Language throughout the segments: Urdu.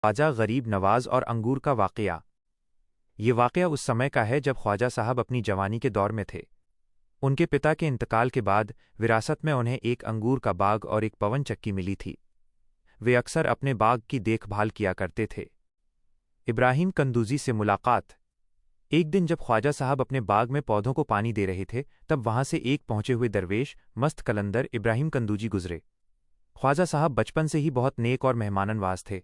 خواجہ غریب نواز اور انگور کا واقعہ۔ یہ واقعہ اس سمے کا ہے جب خواجہ صاحب اپنی جوانی کے دور میں تھے۔ ان کے پتا کے انتقال کے بعد وراثت میں انہیں ایک انگور کا باغ اور ایک پون چکی ملی تھی۔ وہ اکثر اپنے باغ کی دیکھ بھال کیا کرتے تھے۔ ابراہیم قندوزی سے ملاقات۔ ایک دن جب خواجہ صاحب اپنے باغ میں پودوں کو پانی دے رہے تھے تب وہاں سے ایک پہنچے ہوئے درویش مست قلندر ابراہیم قندوزی گزرے۔ خواجہ صاحب بچپن سے ہی بہت نیک اور مہمان نواز تھے۔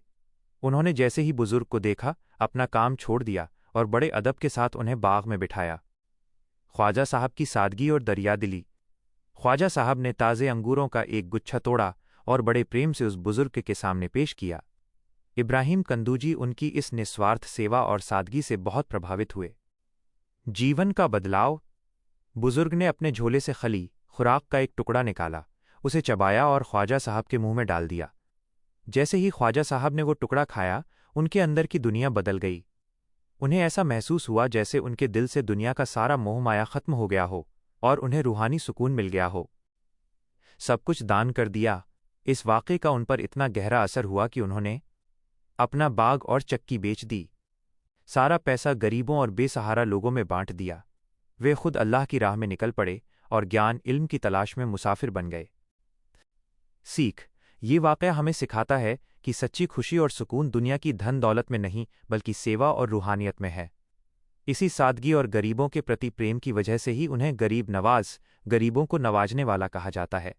انہوں نے جیسے ہی بزرگ کو دیکھا اپنا کام چھوڑ دیا اور بڑے ادب کے ساتھ انہیں باغ میں بٹھایا۔ خواجہ صاحب کی سادگی اور دریا دلی۔ خواجہ صاحب نے تازے انگوروں کا ایک گچھا توڑا اور بڑے پریم سے اس بزرگ کے سامنے پیش کیا۔ ابراہیم قندوزی ان کی اس نسوارتھ سیوا اور سادگی سے بہت پربھاوت ہوئے۔ جیون کا بدلاؤ۔ بزرگ نے اپنے جھولے سے خلی خوراک کا ایک ٹکڑا نکالا، اسے چبایا اور خواجہ صاحب کے منہ میں ڈال دیا۔ جیسے ہی خواجہ صاحب نے وہ ٹکڑا کھایا ان کے اندر کی دنیا بدل گئی۔ انہیں ایسا محسوس ہوا جیسے ان کے دل سے دنیا کا سارا موہ مایا ختم ہو گیا ہو اور انہیں روحانی سکون مل گیا ہو۔ سب کچھ دان کر دیا۔ اس واقعے کا ان پر اتنا گہرا اثر ہوا کہ انہوں نے اپنا باغ اور چکی بیچ دی، سارا پیسہ غریبوں اور بے سہارا لوگوں میں بانٹ دیا۔ وہ خود اللہ کی راہ میں نکل پڑے اور گیان علم کی تلاش میں مسافر بن گئے۔ سیکھ۔ یہ واقعہ ہمیں سکھاتا ہے کہ سچی خوشی اور سکون دنیا کی دھن دولت میں نہیں بلکہ سیوا اور روحانیت میں ہے۔ اسی سادگی اور غریبوں کے پرتی پریم کی وجہ سے ہی انہیں غریب نواز، غریبوں کو نوازنے والا کہا جاتا ہے۔